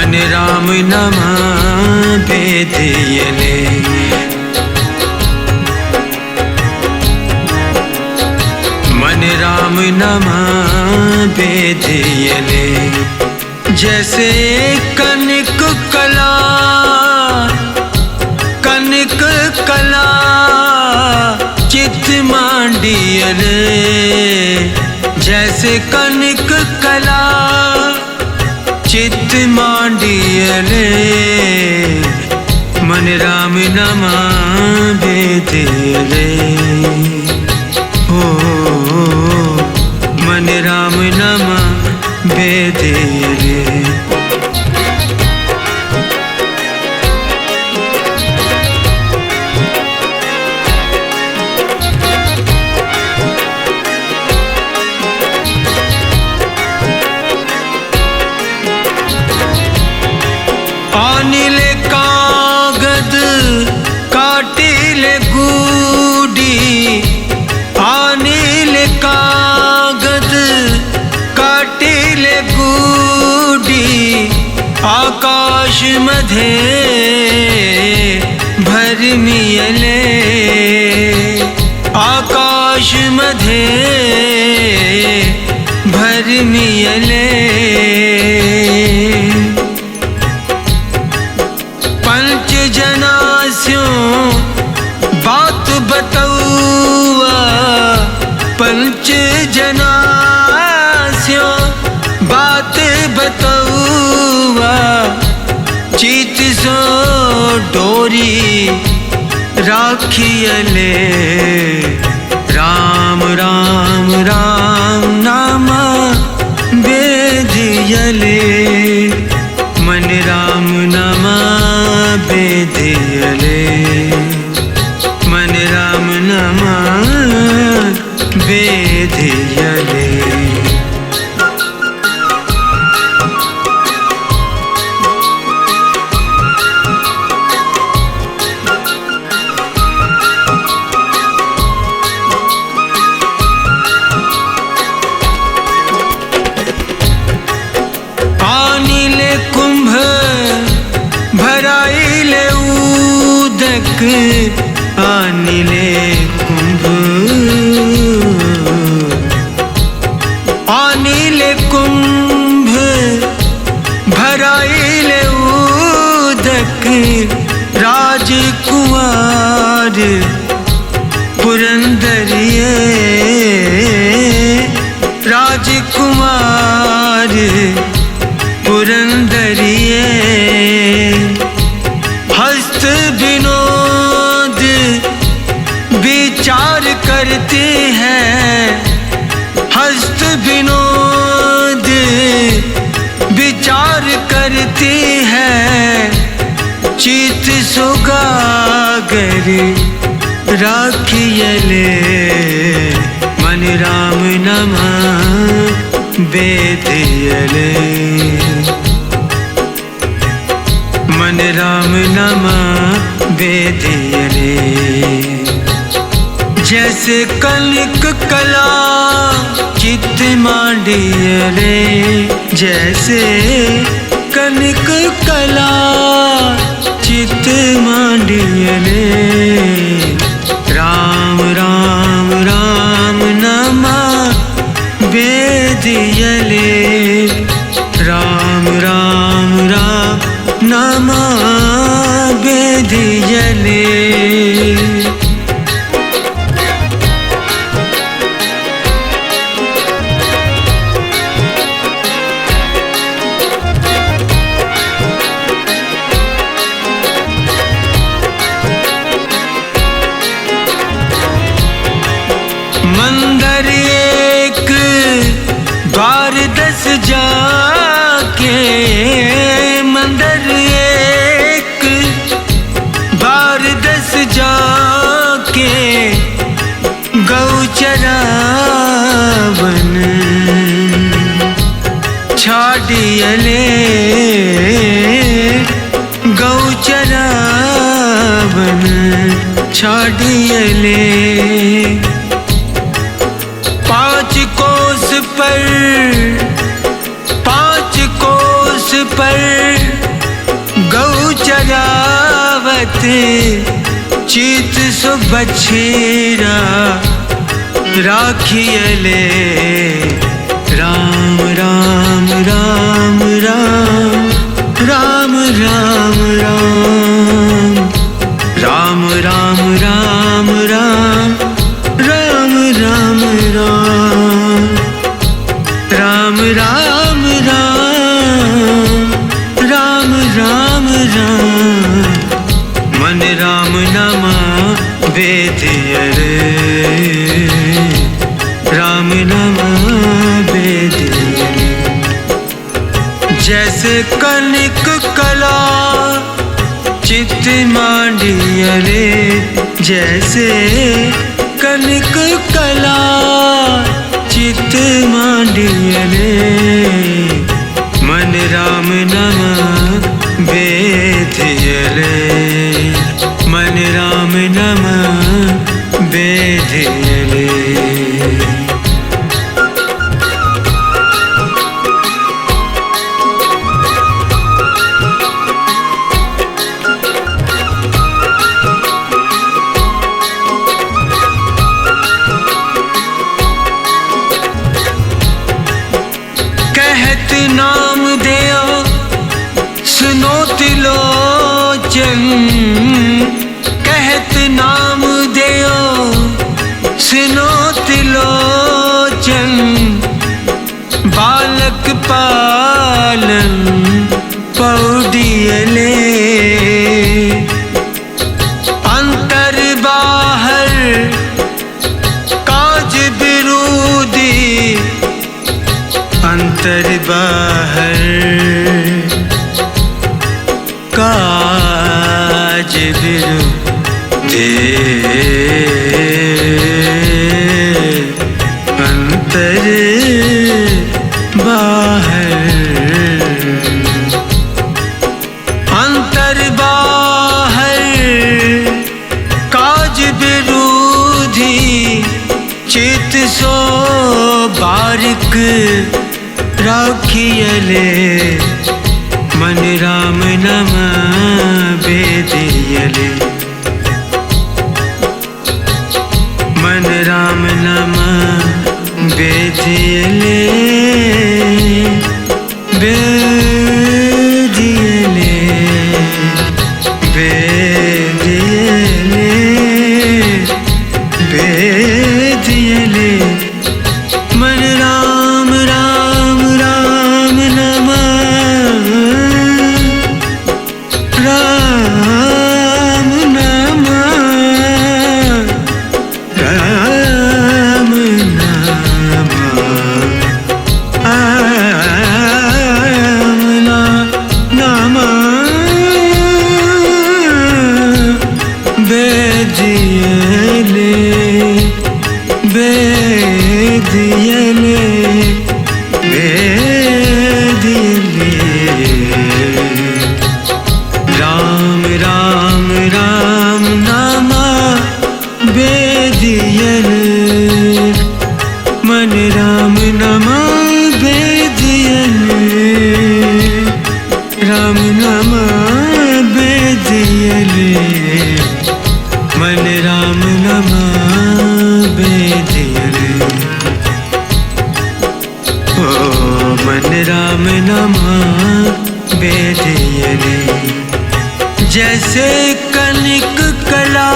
मन राम नमा बेदियले। मन राम नमा बेदियले। जैसे कनक कला कनक कला चित मांडियले। जैसे कनक कला चित मांडियले। मन राम नमा बेदियले। हो मन राम नमा बेदियले। आनिले कागद काटिले गुडी। आनिले कागद काटिले गुडी। आकाश मध्ये भरमियले। आकाश मध्ये भरमियले। पंच जनास्यों बात बतौआ। पंच जनास्यों बात बतौआ। चित सो डोरी राखियले। राम राम राम नाम बेदियले। मन राम नमा बेदियले। मन राम नमा बेदियले। आनिले कुंभ भराइले उदक। आनिले कुंभ आनिले कुंभ भराइले उदक। राजकुमार पुरंदरिये। राजकुमार पुरंदरिये। हस्त विनोद विचार करते हैं। हस्त विनोद विचार करते हैं। चित सुगागर राखियले। मन राम नमा बेदियले। मन राम नमा बेदियले। जैसे कनक कला चित मांडियले। जैसे कनक कला चित मांडियले। राम राम राम नमा बेदियले। राम राम राम नमा बेदियले। मंदिर एक द्वार 10 जाके। मंदिर एक द्वार 10 जाके। गौ चरावन छाडियले। गौ चरावन छाडियले। 5 कोस पर 5 कोस पर चित सो बछेरा राखियले। राम राम राम राम राम राम राम राम राम राम राम राम राम राम राम राम राम राम मन राम नमा वेदियरे। राम नमा वेदियरे। जैसे कनिक कला चित मांडियरे। जैसे कनिक कला चित मांडियरे। मन राम नमा वेदियरे। मन राम नमा वेदियरे। कहत नाम देओ सुनो त्रिलोचन। कहत नाम देओ सुनो त्रिलोचन। बालक पालन पौडियले। अंतर बाहर काज विरोधी। अंतर बाहर काज विरोधी। अंतर बाहर। अंतर बाहर काज विरोधी। चित सो बारिक राखियले। मन राम नमा वेदियले। मन राम नमा वेदियले। वेदियले वेदियले वेदियले। मन राम राम राम नमा राम नमा राम नमा वेदियले। वेदियले वेदियले। राम राम राम नमा वेदियले। मन राम नमा वेदियले। राम नमा वेदियले। मन राम नमा वेदियले। ओ मन राम नमा वेदियले। जैसे कनिक कला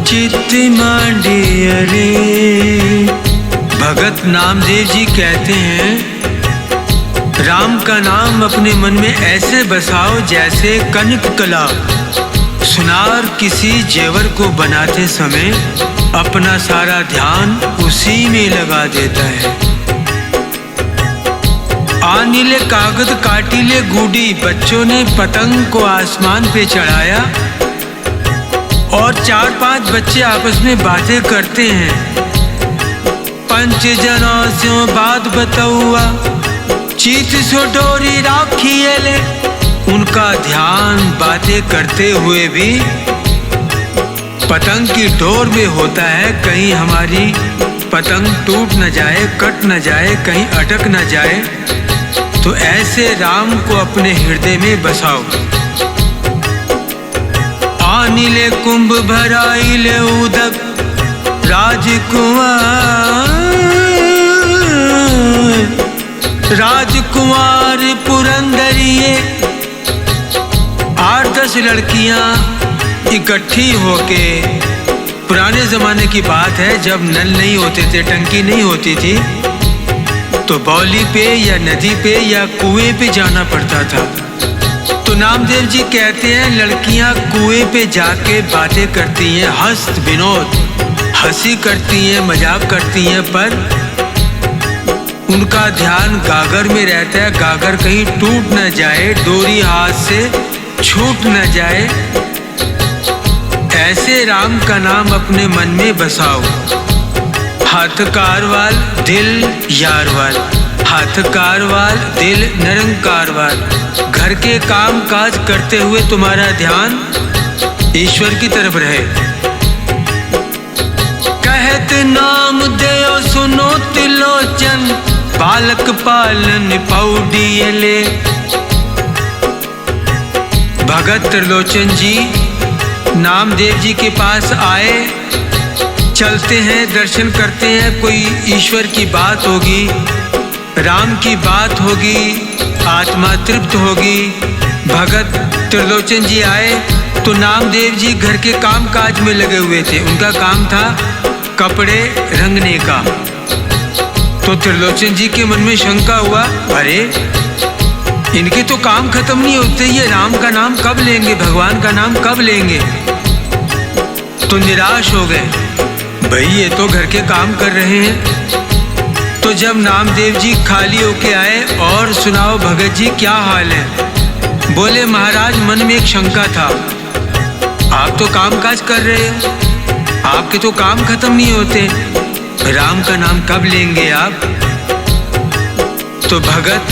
चित मांडियरे। भगत नामदेव जी कहते हैं, राम का नाम अपने मन में ऐसे बसाओ जैसे कनिक कला सुनार किसी जेवर को बनाते समय अपना सारा ध्यान उसी में लगा देता है। आनीले कागज काटीले गुडी। बच्चों ने पतंग को आसमान पे चढ़ाया और 4-5 बच्चे आपस में बातें करते हैं। पंच जनों से बात बताऊआ चित सो डोरी राखियले। उनका ध्यान बातें करते हुए भी पतंग की डोर में होता है। कहीं हमारी पतंग टूट न जाए, कट न जाए, कहीं अटक न जाए। तो ऐसे राम को अपने हृदय में बसाओ। मानिले कुंभ भराइले उदक राजकुमार पुरंदरिये। 8-10 लड़कियां इकट्ठी होके, पुराने जमाने की बात है जब नल नहीं होते थे, टंकी नहीं होती थी, तो बौली पे या नदी पे या कुएं पे जाना पड़ता था। तो नामदेव जी कहते हैं लड़कियां कुएं पे जाके बातें करती हैं, हस्त विनोद, हंसी करती हैं, मजाक करती हैं, पर उनका ध्यान गागर में रहता है। गागर कहीं टूट न जाए, डोरी हाथ से छूट न जाए। ऐसे राम का नाम अपने मन में बसाओ। हाथ कारवाल दिल यारवाल, हाथ कारवाल दिल निरंकारवाल। घर के काम काज करते हुए तुम्हारा ध्यान ईश्वर की तरफ रहे। कहत नाम देओ सुनो त्रिलोचन, बालक पालन पौडियले। भगत त्रिलोचन जी नामदेव जी के पास आए, चलते हैं, दर्शन करते हैं, कोई ईश्वर की बात होगी, राम की बात होगी, आत्मा तृप्त होगी। भगत त्रिलोचन जी आए तो नामदेव जी घर के काम काज में लगे हुए थे। उनका काम था कपड़े रंगने का। तो त्रिलोचन जी के मन में शंका हुआ, अरे इनके तो काम खत्म नहीं होते, ये राम का नाम कब लेंगे, भगवान का नाम कब लेंगे। तो निराश हो गए, भाई ये तो घर के काम कर रहे हैं। तो जब नामदेव जी खाली होके आए, और सुनाओ भगत जी क्या हाल है। बोले महाराज मन में एक शंका था, आप तो काम काज कर रहे हो, आपके तो काम खत्म नहीं होते, राम का नाम कब लेंगे आप। तो भगत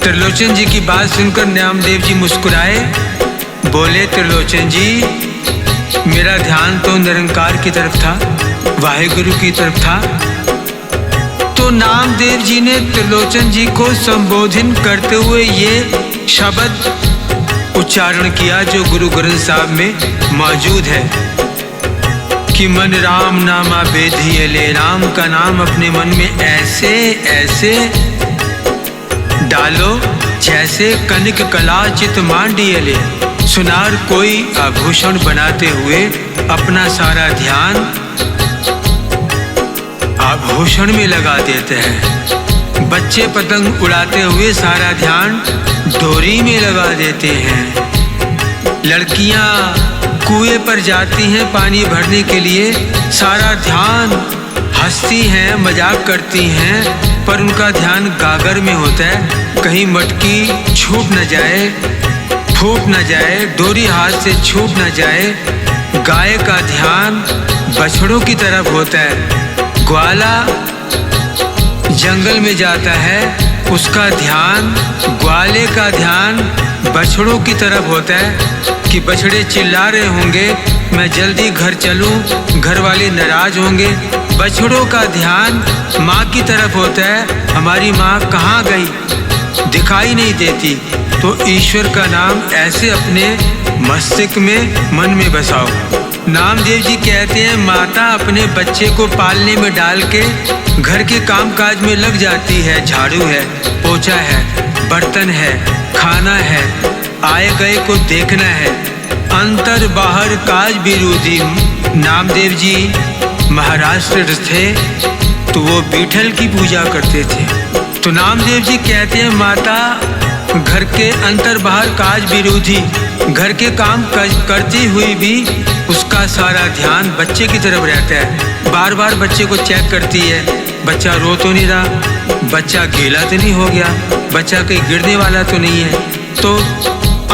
त्रिलोचन जी की बात सुनकर नामदेव जी मुस्कुराए, बोले त्रिलोचन जी मेरा ध्यान तो निरंकार की तरफ था, वाहेगुरु की तरफ था। तो नामदेव जी ने त्रिलोचन जी को संबोधित करते हुए ये शब्द उच्चारण किया जो गुरु ग्रंथ साहब में मौजूद है कि मन राम नामा बेधियले। राम का नाम अपने मन में ऐसे ऐसे डालो जैसे कनिक कला चित मांडियले। सुनार कोई आभूषण बनाते हुए अपना सारा ध्यान आभूषण में लगा देते हैं। बच्चे पतंग उड़ाते हुए सारा ध्यान डोरी में लगा देते हैं। लड़कियां कुएं पर जाती हैं पानी भरने के लिए, सारा ध्यान हंसती हैं, मजाक करती हैं, पर उनका ध्यान गागर में होता है, कहीं मटकी छूट न जाए, फूट न जाए, डोरी हाथ से छूट न जाए। गाय का ध्यान बछड़ों की तरफ होता है। ग्वाला जंगल में जाता है, उसका ध्यान, ग्वाले का ध्यान बछड़ों की तरफ होता है कि बछड़े चिल्ला रहे होंगे मैं जल्दी घर चलूं, घर वाले नाराज होंगे। बछड़ों का ध्यान माँ की तरफ होता है, हमारी माँ कहाँ गई, दिखाई नहीं देती। तो ईश्वर का नाम ऐसे अपने मस्तिष्क में, मन में बसाओ। नामदेव जी कहते हैं माता अपने बच्चे को पालने में डाल के घर के काम काज में लग जाती है। झाड़ू है, पोछा है, बर्तन है, खाना है, आए गए को देखना है, अंतर बाहर काज विरोधी। नामदेव जी महाराष्ट्र थे तो वो बीठल की पूजा करते थे। तो नामदेव जी कहते हैं माता घर के अंतर बाहर काज विरोधी, घर के काम करती हुई भी उसका सारा ध्यान बच्चे की तरफ रहता है। बार बार बच्चे को चेक करती है, बच्चा रो तो नहीं रहा, बच्चा गीला तो नहीं हो गया, बच्चा कहीं गिरने वाला तो नहीं है। तो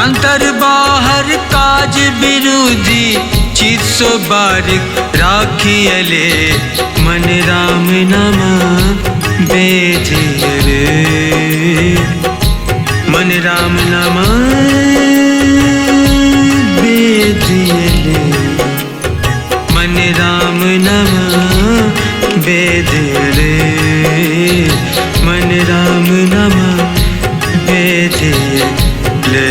अंतर बाहर काज विरोधी चित सो बारिक राखियले। मन राम नाम बेधियले, मन राम नाम बेधियले, मन राम नाम बेधियले, मन राम नाम बेधियले।